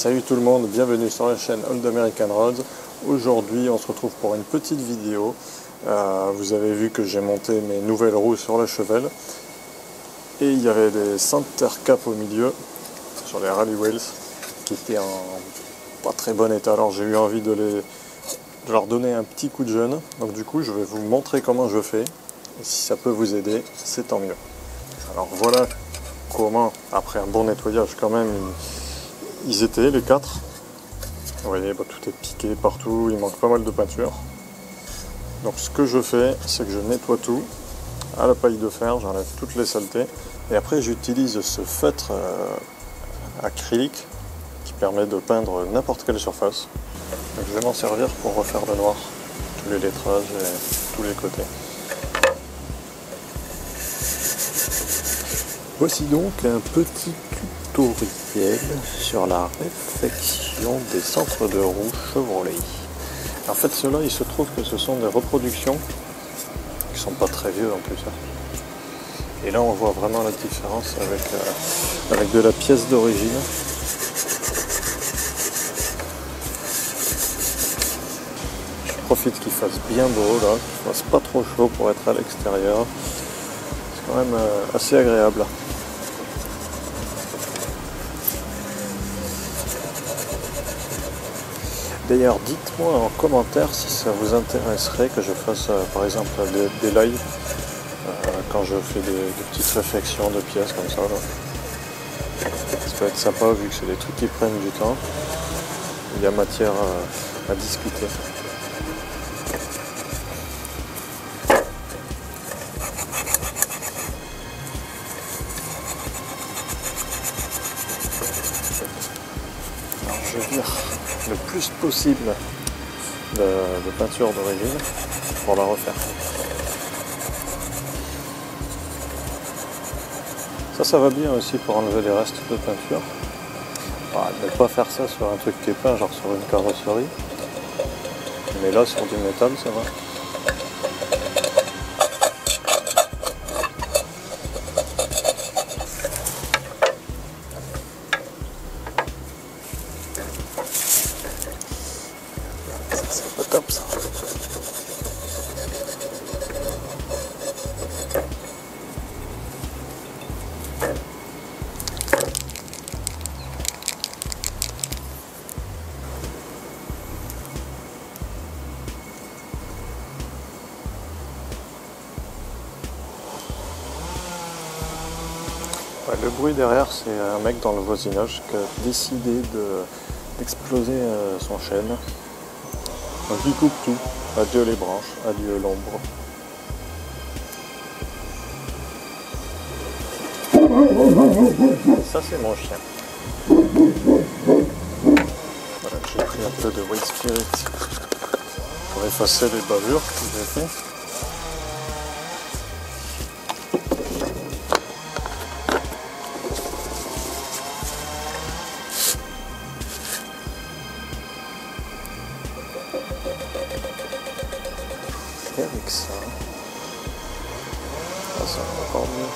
Salut tout le monde, bienvenue sur la chaîne Old American Roads. Aujourd'hui on se retrouve pour une petite vidéo. Vous avez vu que j'ai monté mes nouvelles roues sur la Chevelle. Et il y avait des center caps au milieu, sur les Rally Wheels, qui étaient en pas très bon état. Alors j'ai eu envie de leur donner un petit coup de jeune. Donc du coup je vais vous montrer comment je fais. Et si ça peut vous aider, c'est tant mieux. Alors voilà comment, après un bon nettoyage quand même, ils étaient les quatre. Vous voyez, tout est piqué partout, il manque pas mal de peinture. Donc ce que je fais, c'est que je nettoie tout à la paille de fer, j'enlève toutes les saletés. Et après j'utilise ce feutre acrylique qui permet de peindre n'importe quelle surface. Donc je vais m'en servir pour refaire le noir, tous les lettrages et tous les côtés. Voici donc un petit tutoriel sur la réfection des centres de roues Chevrolet. En fait, ceux-là, il se trouve que ce sont des reproductions qui sont pas très vieux en plus. Et là, on voit vraiment la différence avec de la pièce d'origine. Je profite qu'il fasse bien beau là, qu'il fasse pas trop chaud pour être à l'extérieur. C'est quand même assez agréable. D'ailleurs, dites-moi en commentaire si ça vous intéresserait que je fasse par exemple des lives quand je fais des petites réflexions de pièces comme ça. Là. Ça peut être sympa vu que c'est des trucs qui prennent du temps. Il y a matière à discuter. Alors, je vire le plus possible de peinture d'origine pour la refaire. Ça va bien aussi pour enlever les restes de peinture. Ne pas faire ça sur un truc qui est peint, genre sur une carrosserie. Mais là, sur du métal, ça va. C'est pas top ça. Le bruit derrière, c'est un mec dans le voisinage qui a décidé d'exploser son chêne. Donc il coupe tout. Adieu les branches, adieu l'ombre. Ça c'est mon chien. Voilà, j'ai pris un peu de White Spirit pour effacer les bavures que j'ai fait. Et avec ça, ça va encore mieux.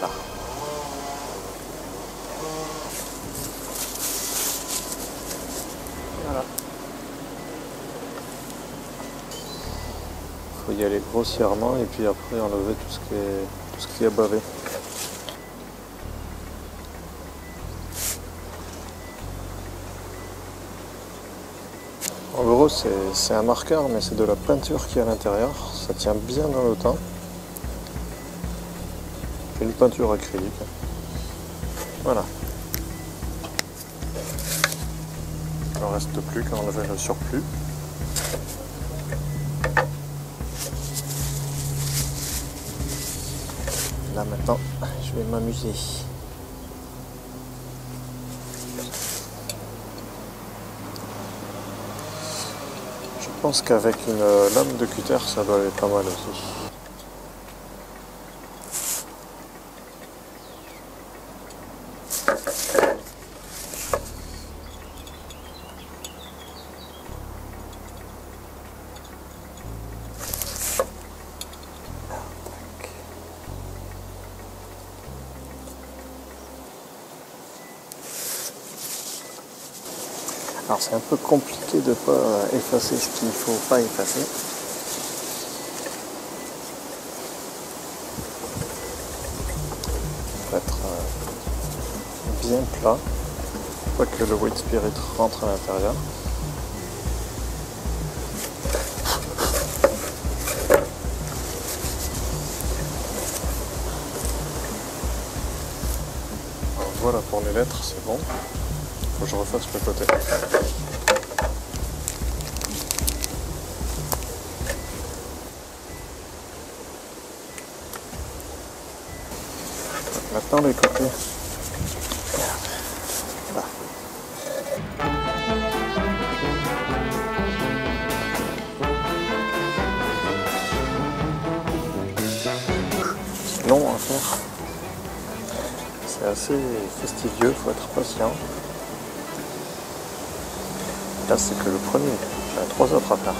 Là. Voilà. Faut y aller grossièrement et puis après enlever tout ce qui est bavé. En gros, c'est un marqueur, mais c'est de la peinture qui est à l'intérieur. Ça tient bien dans le temps. C'est une peinture acrylique. Voilà. Il ne reste plus qu'à enlever le surplus. Là maintenant, je vais m'amuser. Je pense qu'avec une lame de cutter, ça doit aller pas mal aussi. Alors c'est un peu compliqué de ne pas effacer ce qu'il ne faut pas effacer. Il faut être bien plat, pas que le white spirit rentre à l'intérieur. Voilà pour les lettres, c'est bon. Faut que je refasse le côté. Maintenant les côtés. Là. C'est long à faire. C'est assez fastidieux, faut être patient. Là c'est que le premier, j'en ai 3 autres à faire.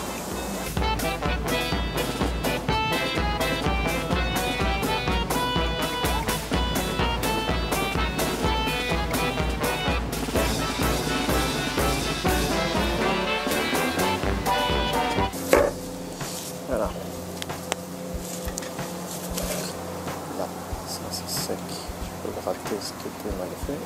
Voilà. Là, ça c'est sec. Je peux gratter ce qui était mal fait.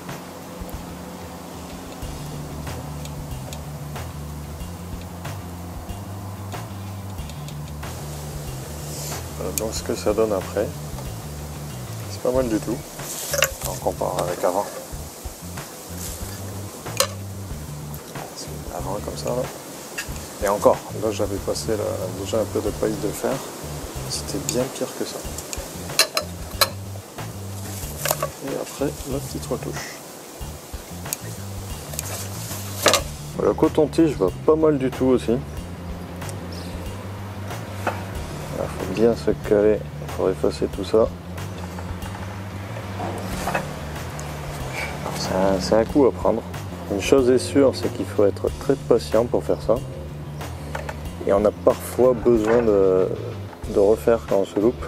Voilà donc ce que ça donne après. C'est pas mal du tout. On compare avec avant. C'est avant comme ça là. Et encore, là j'avais passé déjà un peu de paille de fer. C'était bien pire que ça. Et après, la petite retouche. Le coton-tige va pas mal du tout aussi. Il faut bien se caler pour effacer tout ça. C'est un coup à prendre. Une chose est sûre, c'est qu'il faut être très patient pour faire ça. Et on a parfois besoin de refaire quand on se loupe.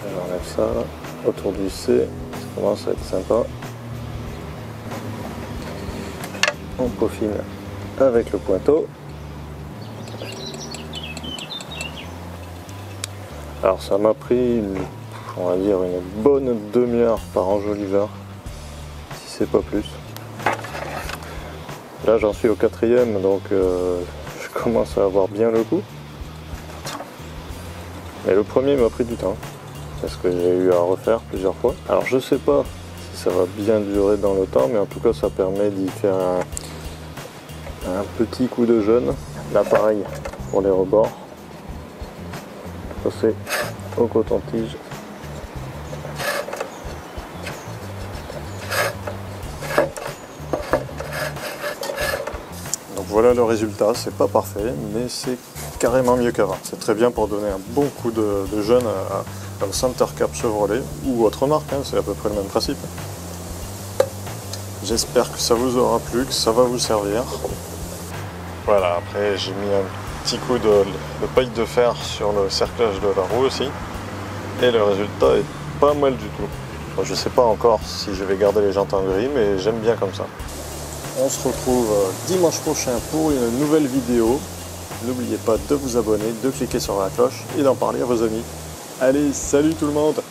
J'enlève ça là, autour du C, ça commence à être sympa. On peaufine avec le pointeau. Alors ça m'a pris, on va dire, une bonne demi-heure par enjoliveur, si c'est pas plus. Là j'en suis au 4e, donc je commence à avoir bien le coup. Mais le premier m'a pris du temps, parce que j'ai eu à refaire plusieurs fois. Alors je sais pas si ça va bien durer dans le temps, mais en tout cas ça permet d'y faire un petit coup de jeune. Là pareil pour les rebords. Passer au coton-tige. Donc voilà le résultat, c'est pas parfait, mais c'est carrément mieux qu'avant. C'est très bien pour donner un bon coup de jeune à un center cap Chevrolet ou autre marque, hein, c'est à peu près le même principe. J'espère que ça vous aura plu, que ça va vous servir. Voilà, après j'ai mis un petit coup de paille de fer sur le cerclage de la roue aussi. Et le résultat est pas mal du tout. Bon, je sais pas encore si je vais garder les jantes en gris, mais j'aime bien comme ça. On se retrouve dimanche prochain pour une nouvelle vidéo. N'oubliez pas de vous abonner, de cliquer sur la cloche et d'en parler à vos amis. Allez, salut tout le monde!